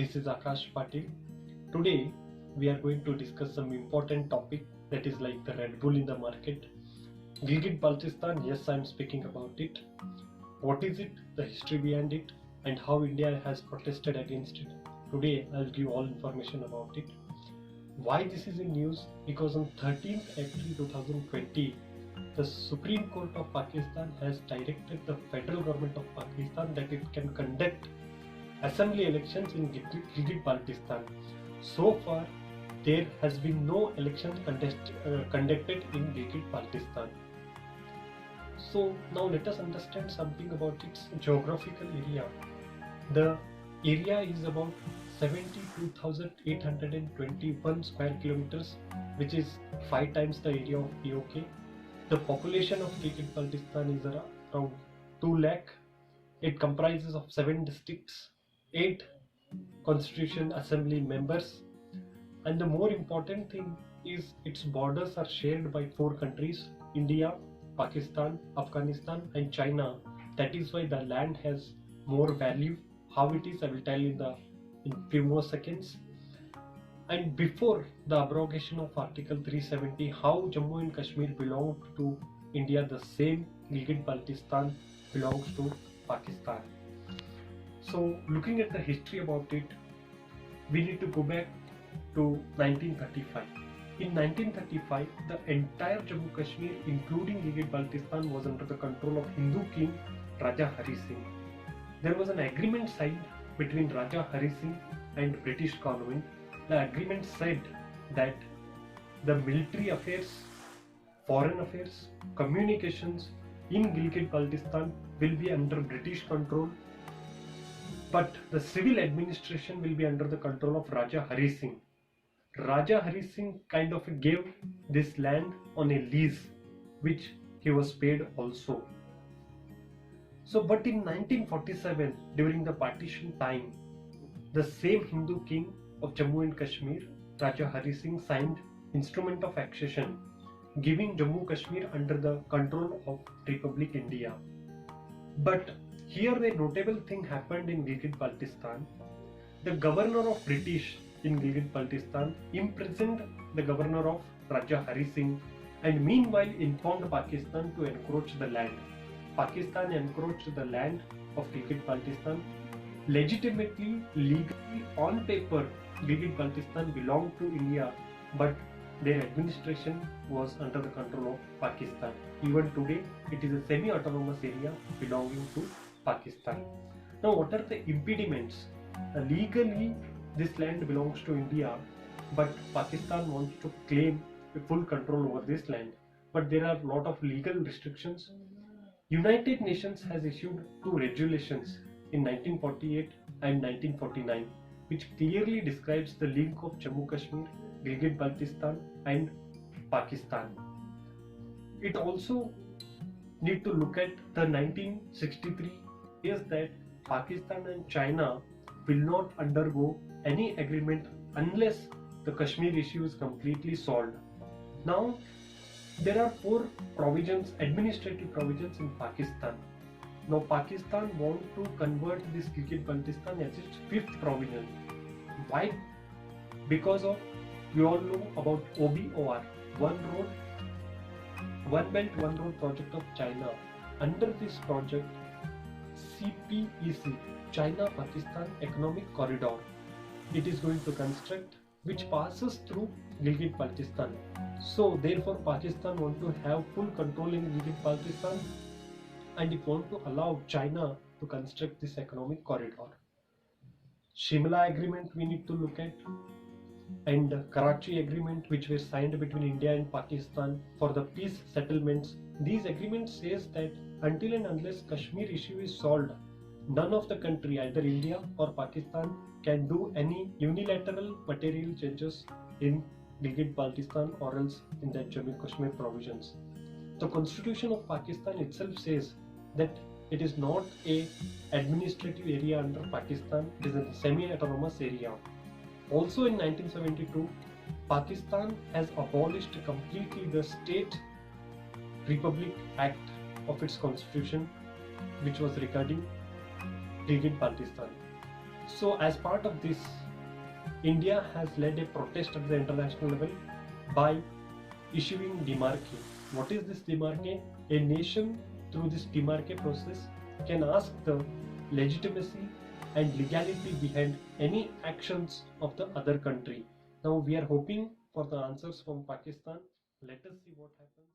This is Akash Patil. Today we are going to discuss some important topic that is like the Red Bull in the market. Gilgit-Baltistan, yes, I am speaking about it. What is it, the history behind it, and how India has protested against it. Today I will give all information about it. Why this is in news? Because on 13th April 2020, the Supreme Court of Pakistan has directed the federal government of Pakistan that it can conduct assembly elections in Gilgit-Baltistan. So far, there has been no election conducted in Gilgit-Baltistan. So now let us understand something about its geographical area. The area is about 72,821 square kilometers, which is 5 times the area of POK. The population of Gilgit-Baltistan is around 2 lakh. It comprises of 7 districts, 8 Constitution Assembly members, and the more important thing is its borders are shared by 4 countries: India, Pakistan, Afghanistan and China. That is why the land has more value. How it is, I will tell in few more seconds. And before the abrogation of Article 370, how Jammu and Kashmir belonged to India, the same Gilgit-Baltistan belongs to Pakistan. So looking at the history about it, we need to go back to 1935. In 1935, the entire Jammu Kashmir, including Gilgit-Baltistan, was under the control of Hindu king Raja Hari Singh. There was an agreement signed between Raja Hari Singh and British government. The agreement said that the military affairs, foreign affairs, communications in Gilgit-Baltistan will be under British control, but the civil administration will be under the control of Raja Hari Singh. Raja Hari Singh kind of gave this land on a lease, which he was paid also. So, but in 1947, during the partition time, the same Hindu king of Jammu and Kashmir, Raja Hari Singh, signed Instrument of Accession, giving Jammu Kashmir under the control of Republic India. But here a notable thing happened in Gilgit-Baltistan. The governor of British in Gilgit-Baltistan imprisoned the governor of Raja Hari Singh and meanwhile informed Pakistan to encroach the land. Pakistan encroached the land of Gilgit-Baltistan. Legitimately, legally, on paper, Gilgit-Baltistan belonged to India, but their administration was under the control of Pakistan. Even today, it is a semi-autonomous area belonging to Pakistan. Now, what are the impediments? Legally, this land belongs to India, but Pakistan wants to claim full control over this land. But there are a lot of legal restrictions. United Nations has issued 2 regulations in 1948 and 1949, which clearly describes the link of Jammu Kashmir, Gilgit-Baltistan and Pakistan. It also need to look at the 1963 is that Pakistan and China will not undergo any agreement unless the Kashmir issue is completely solved. Now, there are 4 provisions, administrative provisions in Pakistan. Now, Pakistan wants to convert this Gilgit-Baltistan as its 5th provision. Why? Because of, we all know about OBOR, One Belt One Road project of China. Under this project, CPEC, China-Pakistan Economic Corridor, it is going to construct, which passes through Gilgit-Baltistan. So therefore Pakistan want to have full control in Gilgit-Baltistan and it want to allow China to construct this economic corridor. Shimla agreement we need to look at, and Karachi agreement, which were signed between India and Pakistan for the peace settlements. These agreements says that until and unless Kashmir issue is solved, none of the country, either India or Pakistan, can do any unilateral material changes in Gilgit-Baltistan or else in the Jammu Kashmir provisions. The Constitution of Pakistan itself says that it is not a administrative area under Pakistan, it is a semi-autonomous area. Also in 1972, Pakistan has abolished completely the State Republic Act of its constitution, which was regarding Gilgit-Baltistan. So as part of this, India has led a protest at the international level by issuing demarque. What is this demarque? A nation through this demarque process can ask the legitimacy and legality behind any actions of the other country. Now we are hoping for the answers from Pakistan. Let us see what happens.